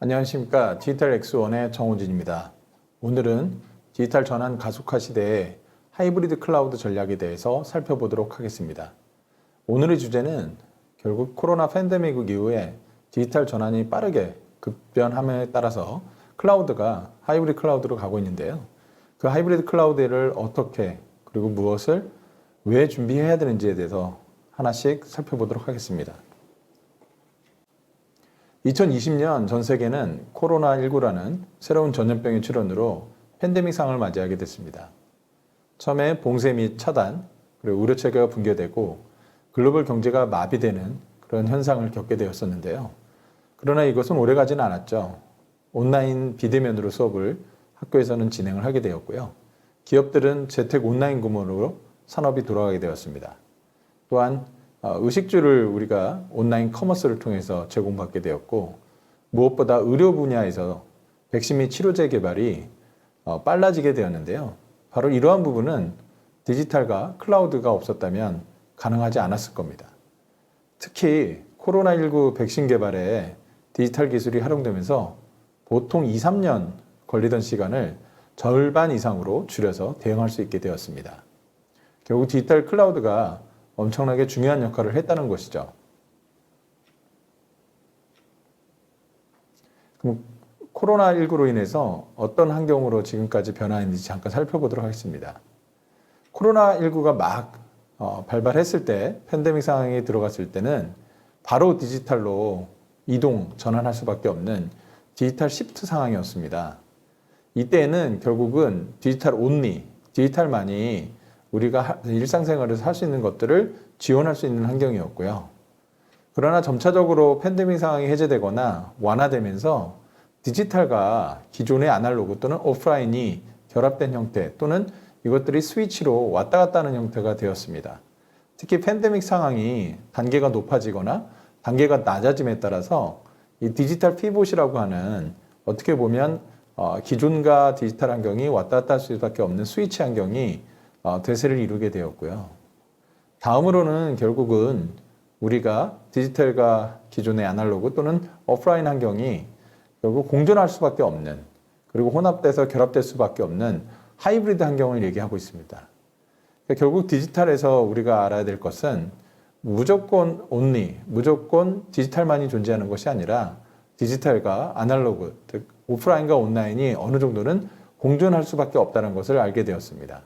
안녕하십니까. 디지털 X1의 정호진입니다. 오늘은 디지털 전환 가속화 시대의 하이브리드 클라우드 전략에 대해서 살펴보도록 하겠습니다. 오늘의 주제는 결국 코로나 팬데믹 이후에 디지털 전환이 빠르게 급변함에 따라서 클라우드가 하이브리드 클라우드로 가고 있는데요. 그 하이브리드 클라우드를 어떻게 그리고 무엇을 왜 준비해야 되는지에 대해서 하나씩 살펴보도록 하겠습니다. 2020년 전 세계는 코로나19라는 새로운 전염병의 출현으로 팬데믹 상황을 맞이하게 됐습니다. 처음에 봉쇄 및 차단, 그리고 의료체계가 붕괴되고 글로벌 경제가 마비되는 그런 현상을 겪게 되었었는데요. 그러나 이것은 오래가지는 않았죠. 온라인 비대면으로 수업을 학교에서는 진행을 하게 되었고요. 기업들은 재택 온라인 근무로 산업이 돌아가게 되었습니다. 또한 의식주를 우리가 온라인 커머스를 통해서 제공받게 되었고, 무엇보다 의료 분야에서 백신 및 치료제 개발이 빨라지게 되었는데요. 바로 이러한 부분은 디지털과 클라우드가 없었다면 가능하지 않았을 겁니다. 특히 코로나19 백신 개발에 디지털 기술이 활용되면서 보통 2, 3년 걸리던 시간을 절반 이상으로 줄여서 대응할 수 있게 되었습니다. 결국 디지털 클라우드가 엄청나게 중요한 역할을 했다는 것이죠. 그럼 코로나19로 인해서 어떤 환경으로 지금까지 변화했는지 잠깐 살펴보도록 하겠습니다. 코로나19가 막 발발했을 때, 팬데믹 상황에 들어갔을 때는 바로 디지털로 전환할 수밖에 없는 디지털 시프트 상황이었습니다. 이때에는 결국은 디지털 온리, 디지털만이 우리가 일상생활에서 할 수 있는 것들을 지원할 수 있는 환경이었고요. 그러나 점차적으로 팬데믹 상황이 해제되거나 완화되면서 디지털과 기존의 아날로그 또는 오프라인이 결합된 형태 또는 이것들이 스위치로 왔다 갔다 하는 형태가 되었습니다. 특히 팬데믹 상황이 단계가 높아지거나 단계가 낮아짐에 따라서 이 디지털 피봇이라고 하는 어떻게 보면 기존과 디지털 환경이 왔다 갔다 할 수밖에 없는 스위치 환경이 대세를 이루게 되었고요. 다음으로는 결국은 우리가 디지털과 기존의 아날로그 또는 오프라인 환경이 결국 공존할 수밖에 없는, 그리고 혼합돼서 결합될 수밖에 없는 하이브리드 환경을 얘기하고 있습니다. 그러니까 결국 디지털에서 우리가 알아야 될 것은 무조건 온리, 무조건 디지털만이 존재하는 것이 아니라 디지털과 아날로그, 즉 오프라인과 온라인이 어느 정도는 공존할 수밖에 없다는 것을 알게 되었습니다.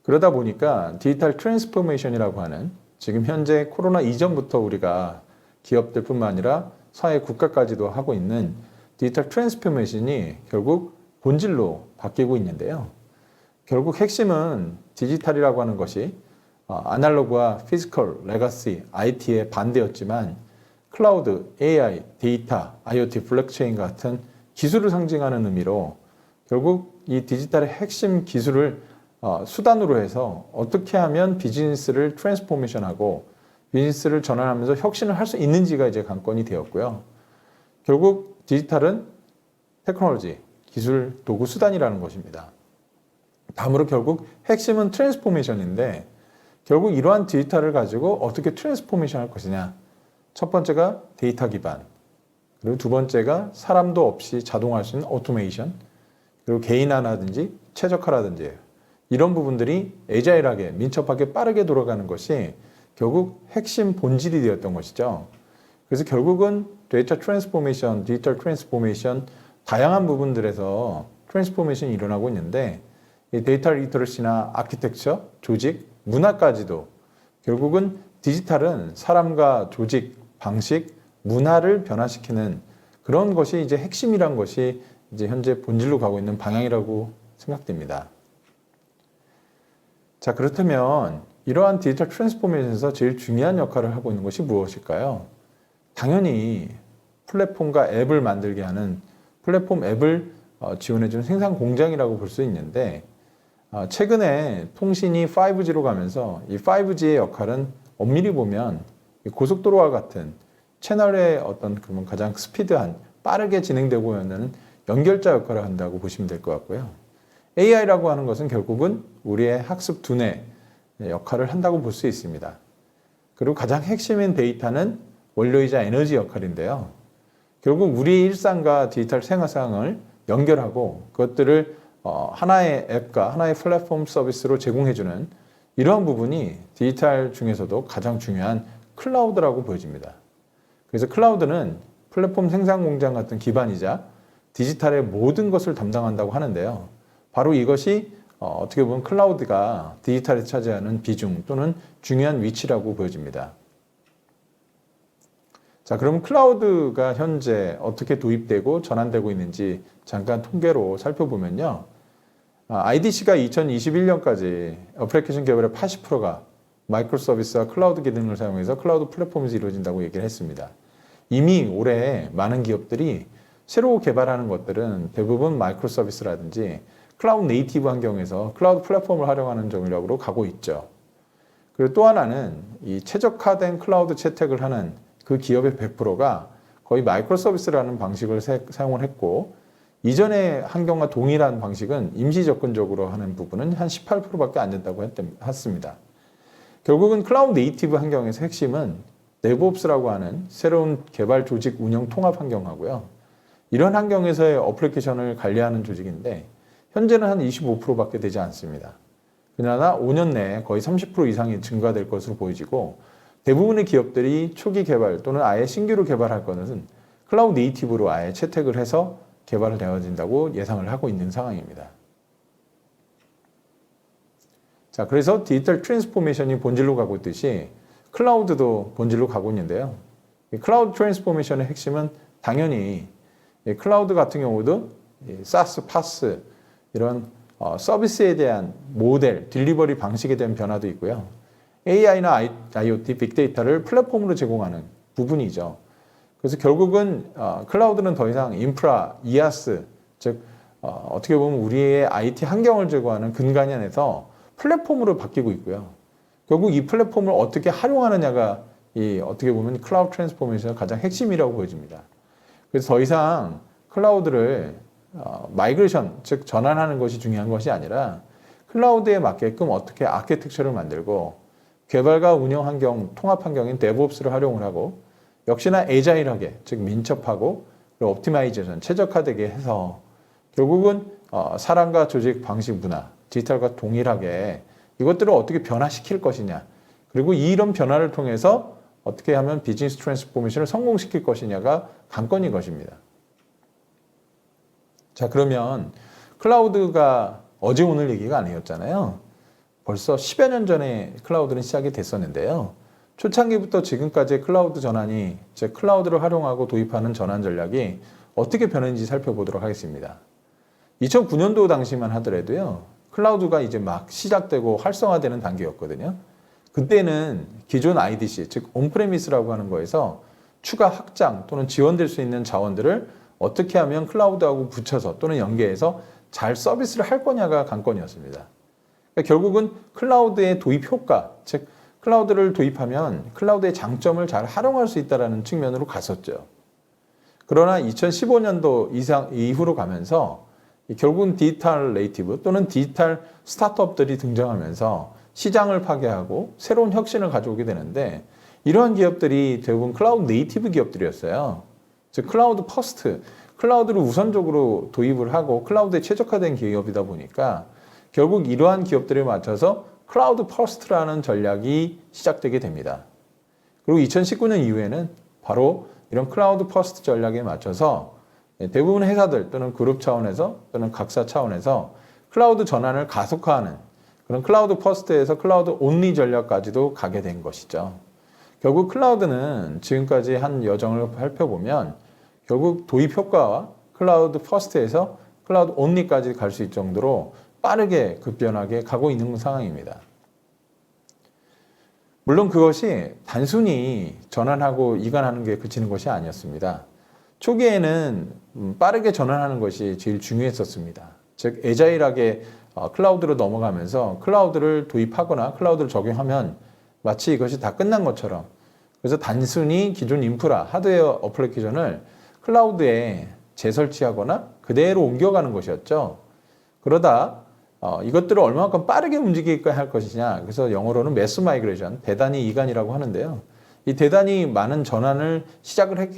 그러다 보니까 디지털 트랜스포메이션이라고 하는, 지금 현재 코로나 이전부터 우리가 기업들뿐만 아니라 사회 국가까지도 하고 있는 디지털 트랜스포메이션이 결국 본질로 바뀌고 있는데요. 결국 핵심은 디지털이라고 하는 것이 아날로그와 피지컬, 레거시, IT의 반대였지만 클라우드, AI, 데이터, IoT, 블록체인 같은 기술을 상징하는 의미로 결국 이 디지털의 핵심 기술을 수단으로 해서 어떻게 하면 비즈니스를 트랜스포메이션하고 비즈니스를 전환하면서 혁신을 할 수 있는지가 이제 관건이 되었고요. 결국 디지털은 테크놀로지, 기술, 도구, 수단이라는 것입니다. 다음으로 결국 핵심은 트랜스포메이션인데 결국 이러한 디지털을 가지고 어떻게 트랜스포메이션 할 것이냐. 첫 번째가 데이터 기반, 그리고 두 번째가 사람도 없이 자동화할 수 있는 오토메이션, 그리고 개인화라든지 최적화라든지 이런 부분들이 애자일하게, 민첩하게, 빠르게 돌아가는 것이 결국 핵심 본질이 되었던 것이죠. 그래서 결국은 데이터 트랜스포메이션, 디지털 트랜스포메이션, 다양한 부분들에서 트랜스포메이션이 일어나고 있는데 이 데이터 리터러시나 아키텍처, 조직, 문화까지도 결국은 디지털은 사람과 조직, 방식, 문화를 변화시키는 그런 것이 이제 핵심이란 것이 이제 현재 본질로 가고 있는 방향이라고 생각됩니다. 자, 그렇다면 이러한 디지털 트랜스포메이션에서 제일 중요한 역할을 하고 있는 것이 무엇일까요? 당연히 플랫폼과 앱을 만들게 하는 플랫폼 앱을 지원해주는 생산 공장이라고 볼 수 있는데 최근에 통신이 5G로 가면서 이 5G의 역할은 엄밀히 보면 고속도로와 같은 채널의 어떤 그런 가장 스피드한 빠르게 진행되고 있는 연결자 역할을 한다고 보시면 될 것 같고요. AI라고 하는 것은 결국은 우리의 학습 두뇌 역할을 한다고 볼 수 있습니다. 그리고 가장 핵심인 데이터는 원료이자 에너지 역할인데요. 결국 우리 일상과 디지털 생활상을 연결하고 그것들을 하나의 앱과 하나의 플랫폼 서비스로 제공해주는 이러한 부분이 디지털 중에서도 가장 중요한 클라우드라고 보여집니다. 그래서 클라우드는 플랫폼 생산 공장 같은 기반이자 디지털의 모든 것을 담당한다고 하는데요. 바로 이것이 어떻게 보면 클라우드가 디지털에 차지하는 비중 또는 중요한 위치라고 보여집니다. 자, 그럼 클라우드가 현재 어떻게 도입되고 전환되고 있는지 잠깐 통계로 살펴보면요. IDC가 2021년까지 어플리케이션 개발의 80%가 마이크로 서비스와 클라우드 기능을 사용해서 클라우드 플랫폼에서 이루어진다고 얘기를 했습니다. 이미 올해 많은 기업들이 새로 개발하는 것들은 대부분 마이크로 서비스라든지 클라우드 네이티브 환경에서 클라우드 플랫폼을 활용하는 전략으로 가고 있죠. 그리고 또 하나는 이 최적화된 클라우드 채택을 하는 그 기업의 100%가 거의 마이크로 서비스라는 방식을 사용을 했고, 이전의 환경과 동일한 방식은 임시 접근적으로 하는 부분은 한 18%밖에 안 된다고 했습니다. 결국은 클라우드 네이티브 환경에서 핵심은 DevOps라고 하는 새로운 개발 조직 운영 통합 환경하고요. 이런 환경에서의 어플리케이션을 관리하는 조직인데 현재는 한 25%밖에 되지 않습니다. 그러나 5년 내에 거의 30% 이상이 증가될 것으로 보여지고, 대부분의 기업들이 초기 개발 또는 아예 신규로 개발할 것은 클라우드 네이티브로 아예 채택을 해서 개발을 되어진다고 예상을 하고 있는 상황입니다. 자, 그래서 디지털 트랜스포메이션이 본질로 가고 있듯이 클라우드도 본질로 가고 있는데요. 이 클라우드 트랜스포메이션의 핵심은 당연히 클라우드 같은 경우도 SaaS, PaaS 이런 서비스에 대한 모델, 딜리버리 방식에 대한 변화도 있고요. AI나 IoT, 빅데이터를 플랫폼으로 제공하는 부분이죠. 그래서 결국은 클라우드는 더 이상 인프라, IaaS, 즉 어떻게 보면 우리의 IT 환경을 제공하는 근간이 안에서 플랫폼으로 바뀌고 있고요. 결국 이 플랫폼을 어떻게 활용하느냐가 어떻게 보면 클라우드 트랜스포메이션의 가장 핵심이라고 보여집니다. 그래서 더 이상 클라우드를 마이그레이션, 즉 전환하는 것이 중요한 것이 아니라 클라우드에 맞게끔 어떻게 아키텍처를 만들고 개발과 운영 환경, 통합 환경인 DevOps를 활용을 하고 역시나 애자일하게, 즉 민첩하고 그리고 옵티마이제이션, 최적화되게 해서 결국은 사람과 조직 방식 문화, 디지털과 동일하게 이것들을 어떻게 변화시킬 것이냐, 그리고 이런 변화를 통해서 어떻게 하면 비즈니스 트랜스포메이션을 성공시킬 것이냐가 관건인 것입니다. 자, 그러면 클라우드가 어제 오늘 얘기가 아니었잖아요. 벌써 10여 년 전에 클라우드는 시작이 됐었는데요. 초창기부터 지금까지의 클라우드 전환이, 즉 클라우드를 활용하고 도입하는 전환 전략이 어떻게 변했는지 살펴보도록 하겠습니다. 2009년도 당시만 하더라도요, 클라우드가 이제 막 시작되고 활성화되는 단계였거든요. 그때는 기존 IDC, 즉 온프레미스라고 하는 거에서 추가 확장 또는 지원될 수 있는 자원들을 어떻게 하면 클라우드하고 붙여서 또는 연계해서 잘 서비스를 할 거냐가 관건이었습니다. 그러니까 결국은 클라우드의 도입 효과, 즉 클라우드를 도입하면 클라우드의 장점을 잘 활용할 수 있다는 측면으로 갔었죠. 그러나 2015년도 이후로 가면서 결국은 디지털 네이티브 또는 디지털 스타트업들이 등장하면서 시장을 파괴하고 새로운 혁신을 가져오게 되는데, 이러한 기업들이 대부분 클라우드 네이티브 기업들이었어요. 즉 클라우드 퍼스트, 클라우드를 우선적으로 도입을 하고 클라우드에 최적화된 기업이다 보니까 결국 이러한 기업들에 맞춰서 클라우드 퍼스트라는 전략이 시작되게 됩니다. 그리고 2019년 이후에는 바로 이런 클라우드 퍼스트 전략에 맞춰서 대부분의 회사들 또는 그룹 차원에서 또는 각사 차원에서 클라우드 전환을 가속화하는 그런 클라우드 퍼스트에서 클라우드 온리 전략까지도 가게 된 것이죠. 결국 클라우드는 지금까지 한 여정을 살펴보면 결국 도입 효과와 클라우드 퍼스트에서 클라우드 온리까지 갈 수 있을 정도로 빠르게 급변하게 가고 있는 상황입니다. 물론 그것이 단순히 전환하고 이관하는 게 그치는 것이 아니었습니다. 초기에는 빠르게 전환하는 것이 제일 중요했었습니다. 즉 애자일하게 클라우드로 넘어가면서 클라우드를 도입하거나 클라우드를 적용하면 마치 이것이 다 끝난 것처럼, 그래서 단순히 기존 인프라, 하드웨어 어플리케이션을 클라우드에 재설치하거나 그대로 옮겨가는 것이었죠. 그러다 이것들을 얼마만큼 빠르게 움직이게 할 것이냐, 그래서 영어로는 매스 마이그레이션, 대단히 이관이라고 하는데요. 이 대단히 많은 전환을 시작을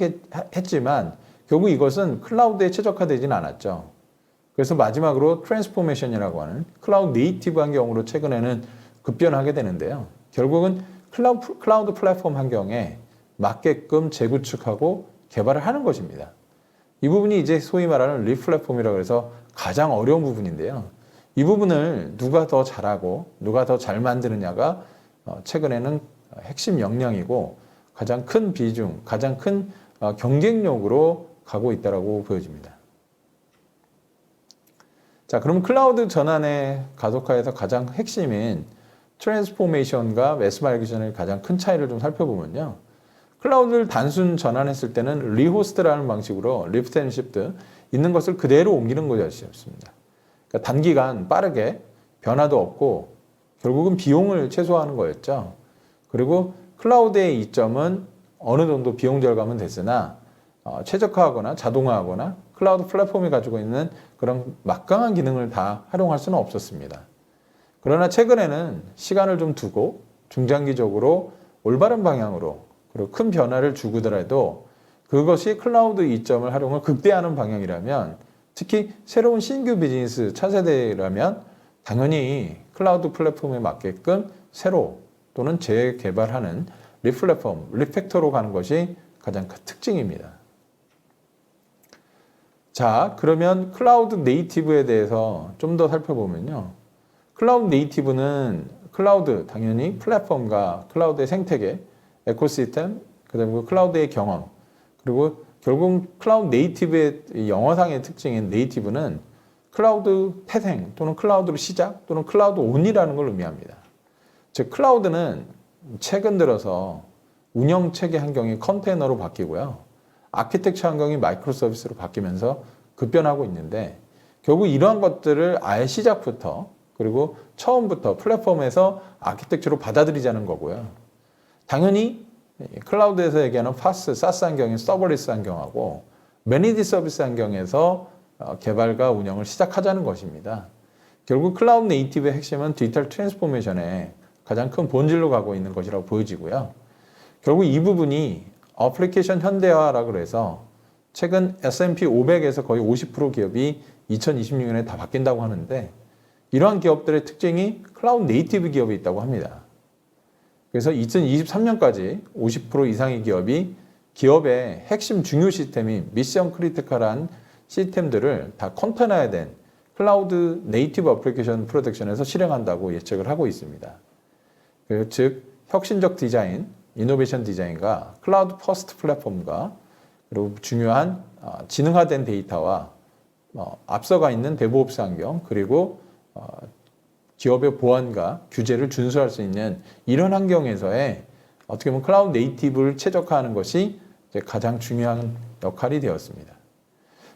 했지만 결국 이것은 클라우드에 최적화되지는 않았죠. 그래서 마지막으로 트랜스포메이션이라고 하는 클라우드 네이티브 환경으로 최근에는 급변하게 되는데요. 결국은 클라우드 플랫폼 환경에 맞게끔 재구축하고 개발을 하는 것입니다. 이 부분이 이제 소위 말하는 리플랫폼이라고 해서 가장 어려운 부분인데요. 이 부분을 누가 더 잘하고 누가 더 잘 만드느냐가 최근에는 핵심 역량이고 가장 큰 비중, 가장 큰 경쟁력으로 가고 있다고 보여집니다. 자, 그럼 클라우드 전환의 가속화에서 가장 핵심인 트랜스포메이션과 매스 마이그레이션의 가장 큰 차이를 좀 살펴보면요. 클라우드를 단순 전환했을 때는 리호스트라는 방식으로 리프트 앤 시프트 있는 것을 그대로 옮기는 것이었습니다. 그러니까 단기간 빠르게 변화도 없고 결국은 비용을 최소화하는 거였죠. 그리고 클라우드의 이점은 어느 정도 비용 절감은 됐으나 최적화하거나 자동화하거나 클라우드 플랫폼이 가지고 있는 그런 막강한 기능을 다 활용할 수는 없었습니다. 그러나 최근에는 시간을 좀 두고 중장기적으로 올바른 방향으로 그리고 큰 변화를 주고더라도 그것이 클라우드 이점을 활용을 극대화하는 방향이라면 특히 새로운 신규 비즈니스 차세대라면 당연히 클라우드 플랫폼에 맞게끔 새로 또는 재개발하는 리플랫폼, 리팩터로 가는 것이 가장 큰 특징입니다. 자, 그러면 클라우드 네이티브에 대해서 좀 더 살펴보면요. 클라우드 네이티브는 클라우드, 당연히 플랫폼과 클라우드의 생태계, 에코시스템, 그다음에 클라우드의 경험, 그리고 결국 클라우드 네이티브의 영어상의 특징인 네이티브는 클라우드 태생 또는 클라우드로 시작 또는 클라우드 온이라는 걸 의미합니다. 즉 클라우드는 최근 들어서 운영 체계 환경이 컨테이너로 바뀌고요. 아키텍처 환경이 마이크로 서비스로 바뀌면서 급변하고 있는데 결국 이러한 것들을 아예 시작부터 그리고 처음부터 플랫폼에서 아키텍처로 받아들이자는 거고요. 당연히 클라우드에서 얘기하는 파스, 사스 환경인 서버리스 환경하고 매니지 서비스 환경에서 개발과 운영을 시작하자는 것입니다. 결국 클라우드 네이티브의 핵심은 디지털 트랜스포메이션에 가장 큰 본질로 가고 있는 것이라고 보여지고요. 결국 이 부분이 어플리케이션 현대화라고 해서 최근 S&P 500에서 거의 50% 기업이 2026년에 다 바뀐다고 하는데 이러한 기업들의 특징이 클라우드 네이티브 기업이 있다고 합니다. 그래서 2023년까지 50% 이상의 기업이 기업의 핵심 중요 시스템이 미션 크리티컬한 시스템들을 다 컨테이너화된 클라우드 네이티브 어플리케이션 프로덕션에서 실행한다고 예측을 하고 있습니다. 즉 혁신적 디자인, 이노베이션 디자인과 클라우드 퍼스트 플랫폼과 그리고 중요한 지능화된 데이터와 앞서가 있는 데브옵스 환경 그리고 기업의 보안과 규제를 준수할 수 있는 이런 환경에서의 어떻게 보면 클라우드 네이티브를 최적화하는 것이 가장 중요한 역할이 되었습니다.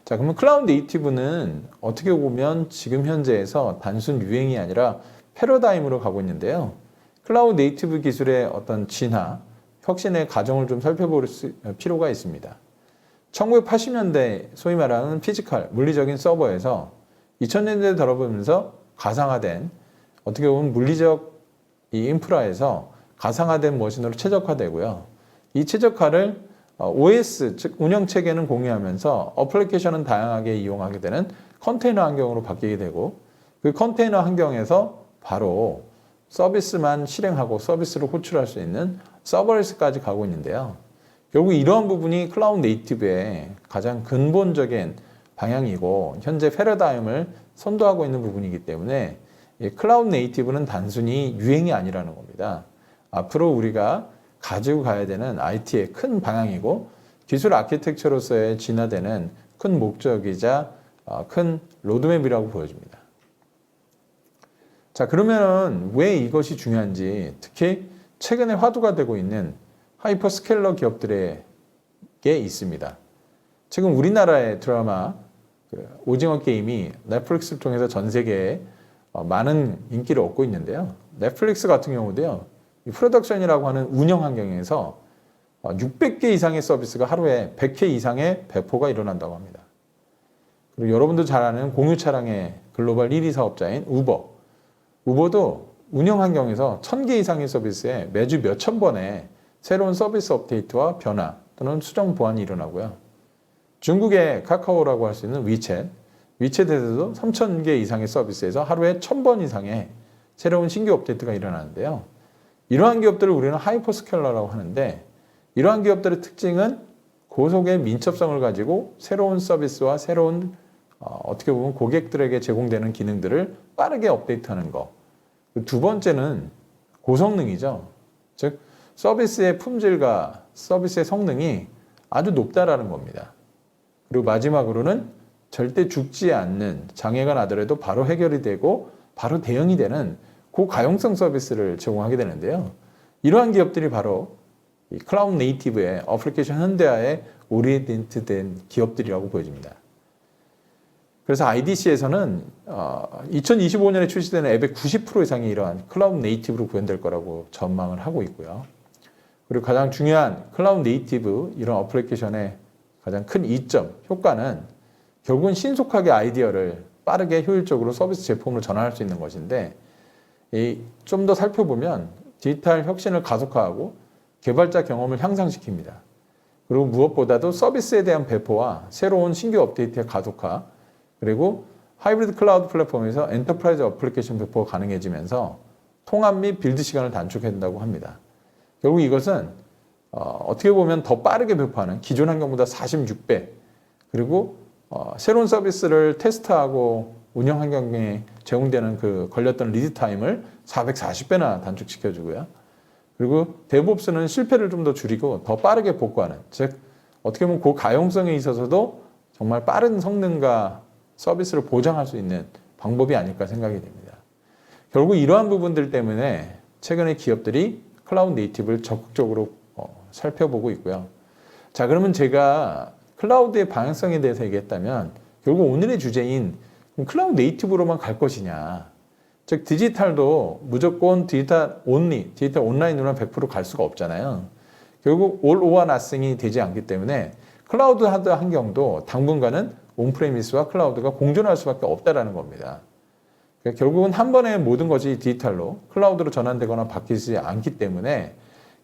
자, 그러면 클라우드 네이티브는 어떻게 보면 지금 현재에서 단순 유행이 아니라 패러다임으로 가고 있는데요. 클라우드 네이티브 기술의 어떤 진화, 혁신의 과정을 좀 살펴볼 필요가 있습니다. 1980년대 소위 말하는 피지컬, 물리적인 서버에서 2000년대에 들어보면서 가상화된 어떻게 보면 물리적 이 인프라에서 가상화된 머신으로 최적화되고요. 이 최적화를 OS, 즉 운영체계는 공유하면서 어플리케이션은 다양하게 이용하게 되는 컨테이너 환경으로 바뀌게 되고 그 컨테이너 환경에서 바로 서비스만 실행하고 서비스를 호출할 수 있는 서버리스까지 가고 있는데요. 결국 이러한 부분이 클라우드 네이티브의 가장 근본적인 방향이고 현재 패러다임을 선도하고 있는 부분이기 때문에 클라우드 네이티브는 단순히 유행이 아니라는 겁니다. 앞으로 우리가 가지고 가야 되는 IT의 큰 방향이고 기술 아키텍처로서의 진화되는 큰 목적이자 큰 로드맵이라고 보여집니다. 자, 그러면 왜 이것이 중요한지 특히 최근에 화두가 되고 있는 하이퍼스케일러 기업들에게 있습니다. 지금 우리나라의 드라마 오징어 게임이 넷플릭스를 통해서 전 세계에 많은 인기를 얻고 있는데요. 넷플릭스 같은 경우도요. 이 프로덕션이라고 하는 운영 환경에서 600개 이상의 서비스가 하루에 100회 이상의 배포가 일어난다고 합니다. 그리고 여러분도 잘 아는 공유 차량의 글로벌 1위 사업자인 우버. 우버도 운영 환경에서 1000개 이상의 서비스에 매주 몇천 번의 새로운 서비스 업데이트와 변화 또는 수정 보완이 일어나고요. 중국의 카카오라고 할 수 있는 위챗, 위챗에서도 3,000개 이상의 서비스에서 하루에 1,000번 이상의 새로운 신규 업데이트가 일어나는데요. 이러한 기업들을 우리는 하이퍼스케일러라고 하는데, 이러한 기업들의 특징은 고속의 민첩성을 가지고 새로운 서비스와 새로운 어떻게 보면 고객들에게 제공되는 기능들을 빠르게 업데이트하는 것. 두 번째는 고성능이죠. 즉 서비스의 품질과 서비스의 성능이 아주 높다라는 겁니다. 그리고 마지막으로는 절대 죽지 않는, 장애가 나더라도 바로 해결이 되고 바로 대응이 되는 고가용성 서비스를 제공하게 되는데요. 이러한 기업들이 바로 이 클라우드 네이티브의 어플리케이션 현대화에 오리엔티드된 기업들이라고 보여집니다. 그래서 IDC에서는 2025년에 출시되는 앱의 90% 이상이 이러한 클라우드 네이티브로 구현될 거라고 전망을 하고 있고요. 그리고 가장 중요한 클라우드 네이티브 이런 어플리케이션의 가장 큰 이점, 효과는 결국은 신속하게 아이디어를 빠르게 효율적으로 서비스 제품으로 전환할 수 있는 것인데, 좀 더 살펴보면 디지털 혁신을 가속화하고 개발자 경험을 향상시킵니다. 그리고 무엇보다도 서비스에 대한 배포와 새로운 신규 업데이트의 가속화, 그리고 하이브리드 클라우드 플랫폼에서 엔터프라이즈 어플리케이션 배포가 가능해지면서 통합 및 빌드 시간을 단축한다고 합니다. 결국 이것은 어떻게 보면 더 빠르게 배포하는 기존 환경보다 46배, 그리고 새로운 서비스를 테스트하고 운영 환경에 제공되는 그 걸렸던 리드 타임을 440배나 단축시켜주고요. 그리고 데브옵스는 실패를 좀 더 줄이고 더 빠르게 복구하는, 즉 어떻게 보면 고가용성에 있어서도 정말 빠른 성능과 서비스를 보장할 수 있는 방법이 아닐까 생각이 됩니다. 결국 이러한 부분들 때문에 최근에 기업들이 클라우드 네이티브를 적극적으로 살펴보고 있고요. 자, 그러면 제가 클라우드의 방향성에 대해서 얘기했다면 결국 오늘의 주제인 클라우드 네이티브로만 갈 것이냐, 즉 디지털도 무조건 디지털 온리, 디지털 온라인으로만 100% 갈 수가 없잖아요. 결국 all or nothing이 되지 않기 때문에 클라우드 하드 환경도 당분간은 온프레미스와 클라우드가 공존할 수밖에 없다라는 겁니다. 그러니까 결국은 한 번에 모든 것이 디지털로 클라우드로 전환되거나 바뀌지 않기 때문에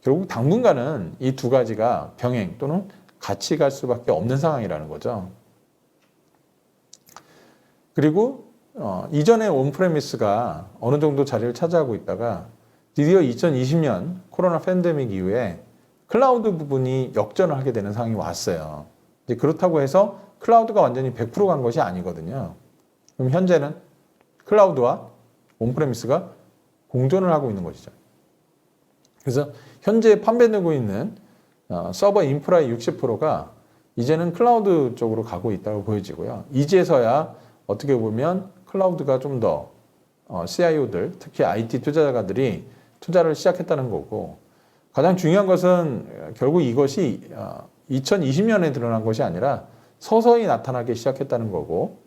결국 당분간은 이 두 가지가 병행 또는 같이 갈 수밖에 없는 상황이라는 거죠. 그리고 이전에 온프레미스가 어느 정도 자리를 차지하고 있다가 드디어 2020년 코로나 팬데믹 이후에 클라우드 부분이 역전을 하게 되는 상황이 왔어요. 이제 그렇다고 해서 클라우드가 완전히 100% 간 것이 아니거든요. 그럼 현재는 클라우드와 온프레미스가 공존을 하고 있는 것이죠. 그래서 현재 판매되고 있는 서버 인프라의 60%가 이제는 클라우드 쪽으로 가고 있다고 보여지고요. 이제서야 어떻게 보면 클라우드가 좀 더 CIO들, 특히 IT 투자자들이 투자를 시작했다는 거고, 가장 중요한 것은 결국 이것이 2020년에 드러난 것이 아니라 서서히 나타나기 시작했다는 거고,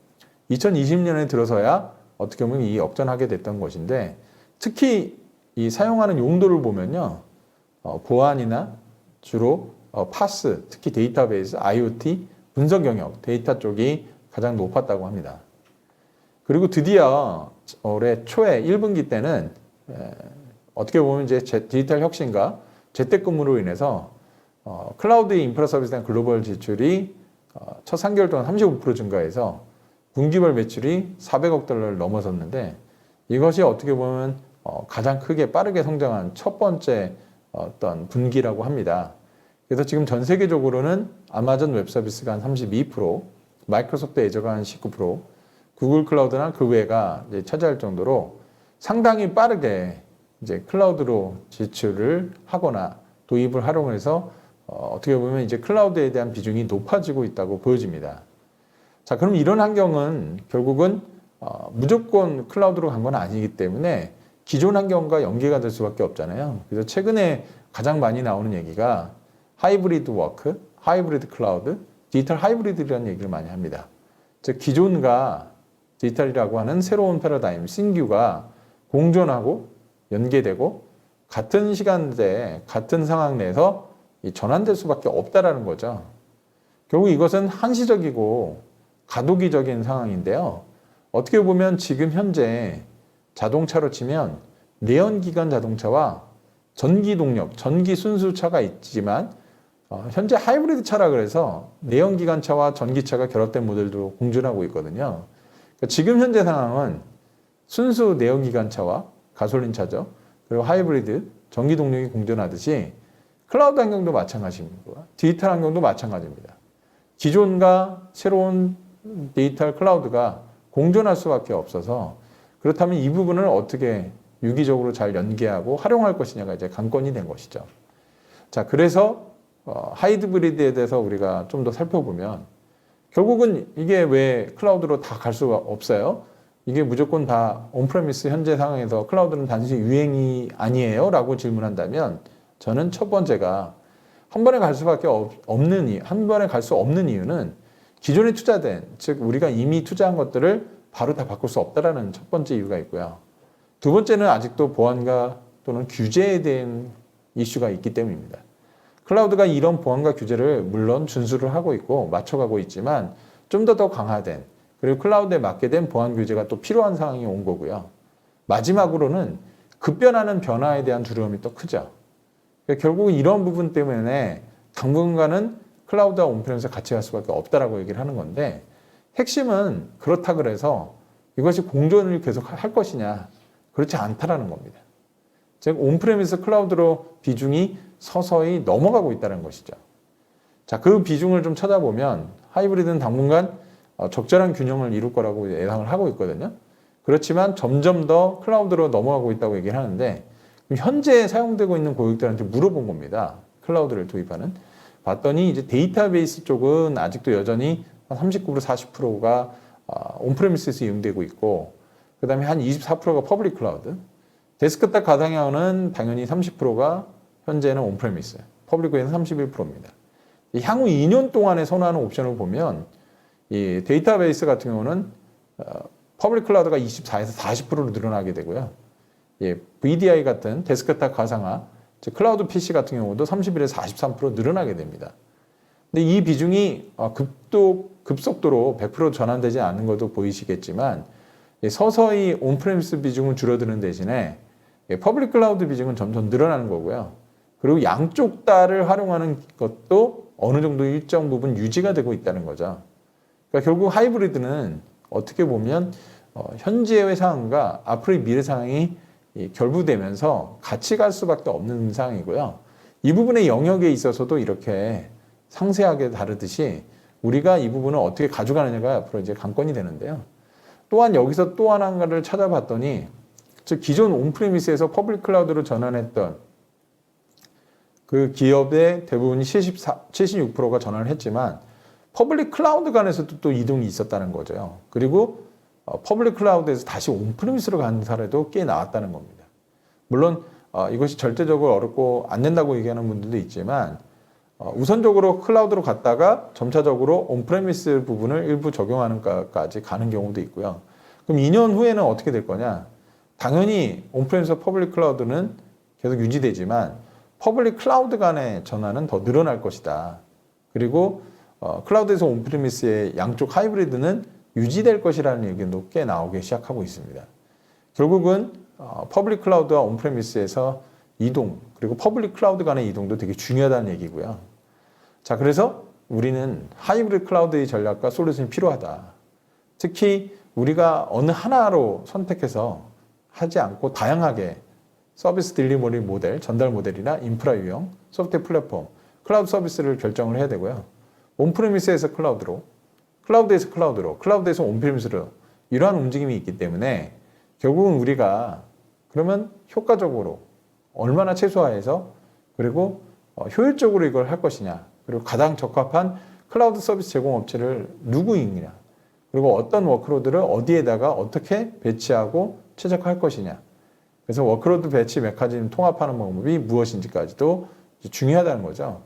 2020년에 들어서야 어떻게 보면 이 역전하게 됐던 것인데, 특히 이 사용하는 용도를 보면요, 보안이나 주로 파스, 특히 데이터베이스, IoT, 분석 영역, 데이터 쪽이 가장 높았다고 합니다. 그리고 드디어 올해 초에 1분기 때는 어떻게 보면 이제 디지털 혁신과 재택근무로 인해서 클라우드 인프라 서비스에 대한 글로벌 지출이 첫 3개월 동안 35% 증가해서 분기별 매출이 400억 달러를 넘어섰는데, 이것이 어떻게 보면 가장 크게 빠르게 성장한 첫 번째 어떤 분기라고 합니다. 그래서 지금 전 세계적으로는 아마존 웹 서비스가 한 32%, 마이크로소프트 애저가 한 19%, 구글 클라우드나 그 외가 이제 차지할 정도로 상당히 빠르게 이제 클라우드로 지출을 하거나 도입을 활용해서 어떻게 보면 이제 클라우드에 대한 비중이 높아지고 있다고 보여집니다. 자, 그럼 이런 환경은 결국은 무조건 클라우드로 간 건 아니기 때문에 기존 환경과 연계가 될 수밖에 없잖아요. 그래서 최근에 가장 많이 나오는 얘기가 하이브리드 워크, 하이브리드 클라우드, 디지털 하이브리드라는 얘기를 많이 합니다. 즉 기존과 디지털이라고 하는 새로운 패러다임, 신규가 공존하고 연계되고 같은 시간대에 같은 상황 내에서 전환될 수밖에 없다라는 거죠. 결국 이것은 한시적이고 가도기적인 상황인데요. 어떻게 보면 지금 현재 자동차로 치면 내연기관 자동차와 전기 동력, 전기 순수차가 있지만 현재 하이브리드 차라 그래서 내연기관차와 전기차가 결합된 모델도 공존하고 있거든요. 그러니까 지금 현재 상황은 순수 내연기관차와 가솔린차죠. 그리고 하이브리드, 전기 동력이 공존하듯이 클라우드 환경도 마찬가지입니다. 디지털 환경도 마찬가지입니다. 기존과 새로운 디지털 클라우드가 공존할 수밖에 없어서 그렇다면 이 부분을 어떻게 유기적으로 잘 연계하고 활용할 것이냐가 이제 관건이 된 것이죠. 자, 그래서 하이브리드에 대해서 우리가 좀 더 살펴보면 결국은 이게 왜 클라우드로 다 갈 수가 없어요? 이게 무조건 다 온프레미스 현재 상황에서 클라우드는 단순히 유행이 아니에요? 라고 질문한다면 저는 첫 번째가 한 번에 갈 수밖에 없는 한 번에 갈 수 없는 이유는 기존에 투자된, 즉 우리가 이미 투자한 것들을 바로 다 바꿀 수 없다라는 첫 번째 이유가 있고요. 두 번째는 아직도 보안과 또는 규제에 대한 이슈가 있기 때문입니다. 클라우드가 이런 보안과 규제를 물론 준수를 하고 있고 맞춰가고 있지만 좀 더 강화된, 그리고 클라우드에 맞게 된 보안 규제가 또 필요한 상황이 온 거고요. 마지막으로는 급변하는 변화에 대한 두려움이 또 크죠. 그러니까 결국은 이런 부분 때문에 당분간은 클라우드와 온프레미스가 같이 갈 수밖에 없다라고 얘기를 하는 건데, 핵심은 그렇다 그래서 이것이 공존을 계속 할 것이냐, 그렇지 않다라는 겁니다. 즉 온프레미스 클라우드로 비중이 서서히 넘어가고 있다는 것이죠. 자, 그 비중을 좀 찾아보면 하이브리드는 당분간 적절한 균형을 이룰 거라고 예상을 하고 있거든요. 그렇지만 점점 더 클라우드로 넘어가고 있다고 얘기를 하는데, 현재 사용되고 있는 고객들한테 물어본 겁니다. 클라우드를 도입하는. 봤더니 이제 데이터베이스 쪽은 아직도 여전히 한 39%, 40%가 온프레미스에서 이용되고 있고, 그 다음에 한 24%가 퍼블릭 클라우드. 데스크탑 가상화는 당연히 30%가 현재는 온프레미스, 퍼블릭에는 31%입니다. 향후 2년 동안에 선호하는 옵션을 보면 이 데이터베이스 같은 경우는 퍼블릭 클라우드가 24에서 40%로 늘어나게 되고요. VDI 같은 데스크탑 가상화, 즉 클라우드 PC 같은 경우도 31에서 43% 늘어나게 됩니다. 근데 이 비중이 급속도로 100% 전환되지 않는 것도 보이시겠지만 서서히 온프레미스 비중은 줄어드는 대신에 퍼블릭 클라우드 비중은 점점 늘어나는 거고요. 그리고 양쪽 다를 활용하는 것도 어느 정도 일정 부분 유지가 되고 있다는 거죠. 그러니까 결국 하이브리드는 어떻게 보면 현재의 상황과 앞으로의 미래 상황이 결부되면서 같이 갈 수밖에 없는 상황이고요. 이 부분의 영역에 있어서도 이렇게 상세하게 다르듯이 우리가 이 부분을 어떻게 가져가느냐가 앞으로 이제 관건이 되는데요. 또한 여기서 또 하나를 찾아봤더니, 즉 기존 온프레미스에서 퍼블릭 클라우드로 전환했던 그 기업의 대부분이 76%가 전환을 했지만 퍼블릭 클라우드 간에서도 또 이동이 있었다는 거죠. 그리고 퍼블릭 클라우드에서 다시 온프레미스로 가는 사례도 꽤 나왔다는 겁니다. 물론 이것이 절대적으로 어렵고 안 된다고 얘기하는 분들도 있지만 우선적으로 클라우드로 갔다가 점차적으로 온프레미스 부분을 일부 적용하는 까지 가는 경우도 있고요. 그럼 2년 후에는 어떻게 될 거냐? 당연히 온프레미스와 퍼블릭 클라우드는 계속 유지되지만 퍼블릭 클라우드 간의 전환은 더 늘어날 것이다. 그리고 클라우드에서 온프레미스의 양쪽 하이브리드는 유지될 것이라는 의견도 꽤 나오기 시작하고 있습니다. 결국은 퍼블릭 클라우드와 온프레미스에서 이동, 그리고 퍼블릭 클라우드 간의 이동도 되게 중요하다는 얘기고요. 자, 그래서 우리는 하이브리드 클라우드의 전략과 솔루션이 필요하다. 특히 우리가 어느 하나로 선택해서 하지 않고 다양하게 서비스 딜리버리 모델, 전달 모델이나 인프라 유형, 소프트웨어 플랫폼, 클라우드 서비스를 결정을 해야 되고요. 온프레미스에서 클라우드로, 클라우드에서 클라우드로, 클라우드에서 온프레미스로 이러한 움직임이 있기 때문에 결국은 우리가 그러면 효과적으로 얼마나 최소화해서 그리고 효율적으로 이걸 할 것이냐, 그리고 가장 적합한 클라우드 서비스 제공 업체를 누구이냐, 그리고 어떤 워크로드를 어디에다가 어떻게 배치하고 최적화할 것이냐. 그래서 워크로드 배치 메커니즘 통합하는 방법이 무엇인지까지도 중요하다는 거죠.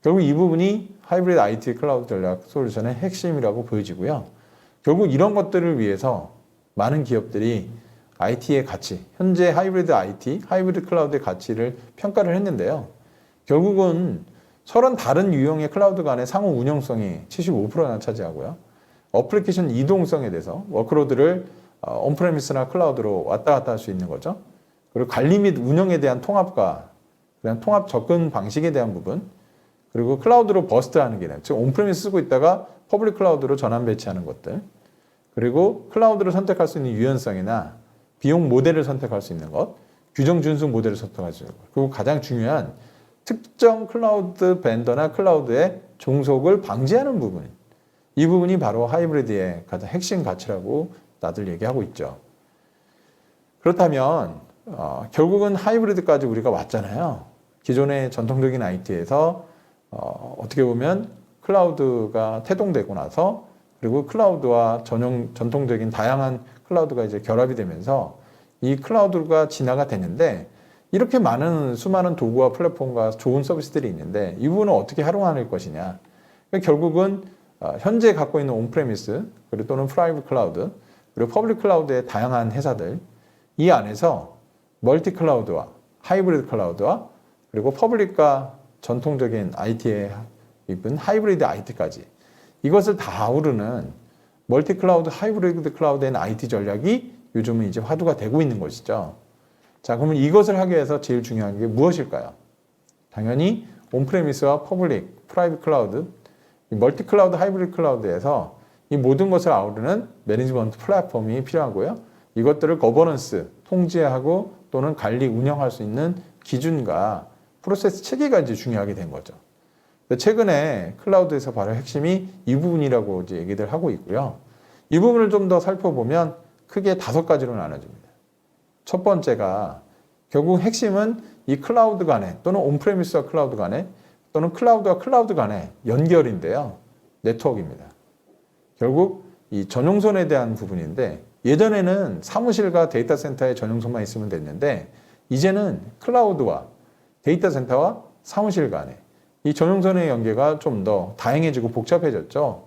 결국 이 부분이 하이브리드 IT 클라우드 전략 솔루션의 핵심이라고 보여지고요. 결국 이런 것들을 위해서 많은 기업들이 IT의 가치, 현재 하이브리드 IT, 하이브리드 클라우드의 가치를 평가를 했는데요. 결국은 서로 다른 유형의 클라우드 간의 상호 운영성이 75%나 차지하고요. 어플리케이션 이동성에 대해서 워크로드를 온프레미스나 클라우드로 왔다 갔다 할 수 있는 거죠. 그리고 관리 및 운영에 대한 통합과 그냥 통합 접근 방식에 대한 부분, 그리고 클라우드로 버스트하는 기능, 즉 온프레미스 쓰고 있다가 퍼블릭 클라우드로 전환 배치하는 것들, 그리고 클라우드를 선택할 수 있는 유연성이나 비용 모델을 선택할 수 있는 것, 규정 준수 모델을 선택할 수 있는 것, 그리고 가장 중요한 특정 클라우드 벤더나 클라우드의 종속을 방지하는 부분, 이 부분이 바로 하이브리드의 가장 핵심 가치라고 다들 얘기하고 있죠. 그렇다면 결국은 하이브리드까지 우리가 왔잖아요. 기존의 전통적인 IT에서 어떻게 보면 클라우드가 태동되고 나서 그리고 클라우드와 전통적인 다양한 클라우드가 이제 결합이 되면서 이 클라우드가 진화가 되는데 이렇게 많은 수많은 도구와 플랫폼과 좋은 서비스들이 있는데 이 부분을 어떻게 활용할 것이냐. 그러니까 결국은 현재 갖고 있는 온프레미스 그리고 또는 프라이빗 클라우드 그리고 퍼블릭 클라우드의 다양한 회사들 이 안에서 멀티 클라우드와 하이브리드 클라우드와 그리고 퍼블릭과 전통적인 IT에 입은 하이브리드 IT까지 이것을 다 아우르는 멀티 클라우드, 하이브리드 클라우드의 IT 전략이 요즘은 이제 화두가 되고 있는 것이죠. 자, 그러면 이것을 하기 위해서 제일 중요한 게 무엇일까요? 당연히 온프레미스와 퍼블릭, 프라이빗 클라우드, 멀티 클라우드, 하이브리드 클라우드에서 이 모든 것을 아우르는 매니지먼트 플랫폼이 필요하고요. 이것들을 거버넌스, 통제하고 또는 관리, 운영할 수 있는 기준과 프로세스 체계가 이제 중요하게 된 거죠. 최근에 클라우드에서 바로 핵심이 이 부분이라고 이제 얘기들 하고 있고요. 이 부분을 좀 더 살펴보면 크게 5가지로 나눠집니다. 첫 번째가 결국 핵심은 이 클라우드 간에 또는 온프레미스와 클라우드 간에 또는 클라우드와 클라우드 간의 연결인데요. 네트워크입니다. 결국 이 전용선에 대한 부분인데 예전에는 사무실과 데이터 센터의 전용선만 있으면 됐는데 이제는 클라우드와 데이터 센터와 사무실 간에 이 전용선의 연계가 좀 더 다양해지고 복잡해졌죠.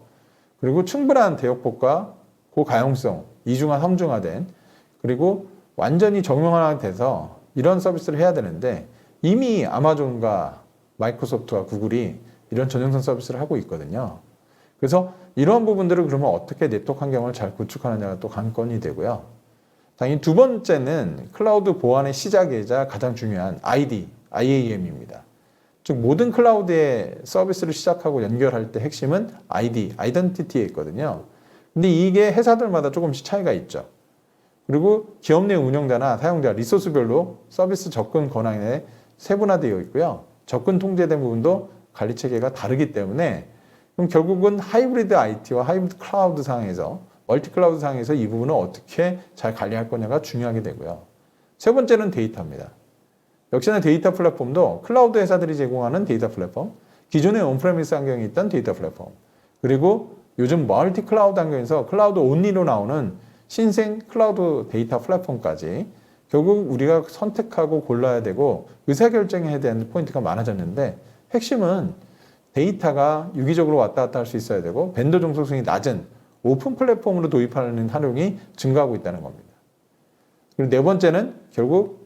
그리고 충분한 대역폭과 고가용성, 이중화, 삼중화된 그리고 완전히 정형화돼서 이런 서비스를 해야 되는데 이미 아마존과 마이크로소프트와 구글이 이런 전용선 서비스를 하고 있거든요. 그래서 이런 부분들을 그러면 어떻게 네트워크 환경을 잘 구축하느냐가 또 관건이 되고요. 당연히 두 번째는 클라우드 보안의 시작이자 가장 중요한 IAM입니다. 즉 모든 클라우드의 서비스를 시작하고 연결할 때 핵심은 아이덴티티에 있거든요. 근데 이게 회사들마다 조금씩 차이가 있죠. 그리고 기업 내 운영자나 사용자, 리소스별로 서비스 접근 권한에 세분화되어 있고요. 접근 통제된 부분도 관리 체계가 다르기 때문에 그럼 결국은 하이브리드 IT와 하이브리드 클라우드 상에서 멀티 클라우드 상에서 이 부분을 어떻게 잘 관리할 거냐가 중요하게 되고요. 세 번째는 데이터입니다. 역시나 데이터 플랫폼도 클라우드 회사들이 제공하는 데이터 플랫폼, 기존의 온프레미스 환경에 있던 데이터 플랫폼, 그리고 요즘 멀티 클라우드 환경에서 클라우드 온리로 나오는 신생 클라우드 데이터 플랫폼까지 결국 우리가 선택하고 골라야 되고 의사결정해야 되는 포인트가 많아졌는데 핵심은 데이터가 유기적으로 왔다 갔다 할 수 있어야 되고 벤더 종속성이 낮은 오픈 플랫폼으로 도입하는 활용이 증가하고 있다는 겁니다. 그리고 네 번째는 결국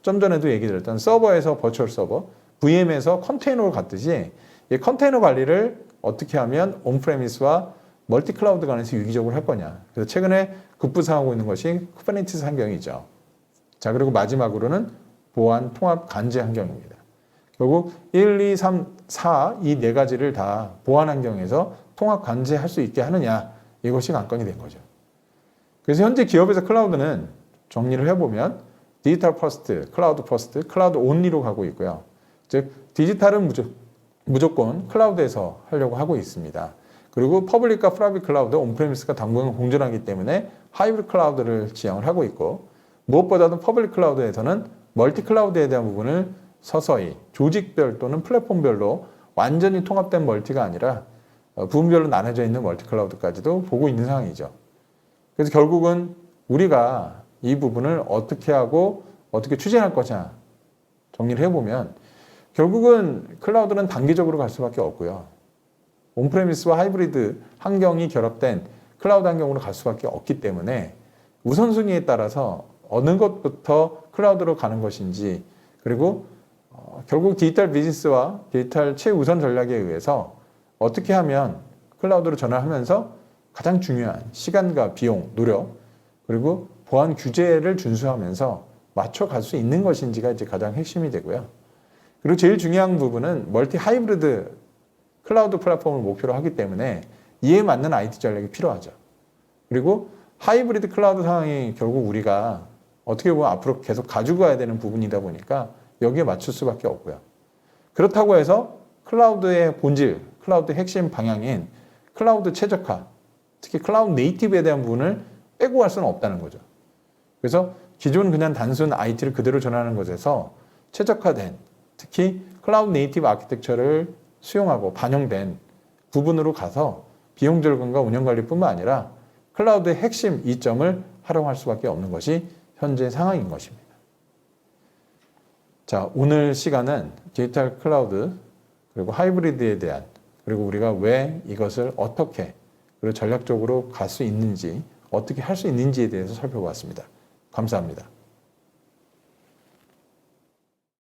좀 전에도 얘기 드렸던 서버에서 버추얼 서버, VM에서 컨테이너로 갔듯이 이 컨테이너 관리를 어떻게 하면 온프레미스와 멀티 클라우드 간에서 유기적으로 할 거냐. 그래서 최근에 급부상하고 있는 것이 쿠버네티스 환경이죠. 자, 그리고 마지막으로는 보안 통합 간제 환경입니다. 결국 1, 2, 3, 4 이 네 가지를 다 보안 환경에서 통합 관제할 수 있게 하느냐 이것이 관건이 된 거죠. 그래서 현재 기업에서 클라우드는 정리를 해보면 디지털 퍼스트, 클라우드 온리로 가고 있고요. 즉 디지털은 무조건 클라우드에서 하려고 하고 있습니다. 그리고 퍼블릭과 프라이빗 클라우드, 온프레미스가 당분간 공존하기 때문에 하이브리드 클라우드를 지향을 하고 있고 무엇보다도 퍼블릭 클라우드에서는 멀티 클라우드에 대한 부분을 서서히 조직별 또는 플랫폼별로 완전히 통합된 멀티가 아니라 부분별로 나눠져 있는 멀티 클라우드까지도 보고 있는 상황이죠. 그래서 결국은 우리가 이 부분을 어떻게 하고 어떻게 추진할 거냐 정리를 해보면 결국은 클라우드는 단기적으로 갈 수밖에 없고요. 온프레미스와 하이브리드 환경이 결합된 클라우드 환경으로 갈 수밖에 없기 때문에 우선순위에 따라서 어느 것부터 클라우드로 가는 것인지 그리고 결국 디지털 비즈니스와 디지털 최우선 전략에 의해서 어떻게 하면 클라우드로 전환하면서 가장 중요한 시간과 비용, 노력 그리고 보안 규제를 준수하면서 맞춰갈 수 있는 것인지가 이제 가장 핵심이 되고요. 그리고 제일 중요한 부분은 멀티 하이브리드 클라우드 플랫폼을 목표로 하기 때문에 이에 맞는 IT 전략이 필요하죠. 그리고 하이브리드 클라우드 상황이 결국 우리가 어떻게 보면 앞으로 계속 가지고 가야 되는 부분이다 보니까 여기에 맞출 수밖에 없고요. 그렇다고 해서 클라우드의 본질, 클라우드 핵심 방향인 클라우드 최적화, 특히 클라우드 네이티브에 대한 부분을 빼고 갈 수는 없다는 거죠. 그래서 기존 그냥 단순 IT를 그대로 전하는 것에서 최적화된, 특히 클라우드 네이티브 아키텍처를 수용하고 반영된 부분으로 가서 비용 절감과 운영 관리뿐만 아니라 클라우드의 핵심 이점을 활용할 수밖에 없는 것이 현재 상황인 것입니다. 자, 오늘 시간은 디지털 클라우드 그리고 하이브리드에 대한, 그리고 우리가 왜 이것을 어떻게 그리고 전략적으로 갈 수 있는지, 어떻게 할 수 있는지에 대해서 살펴보았습니다. 감사합니다.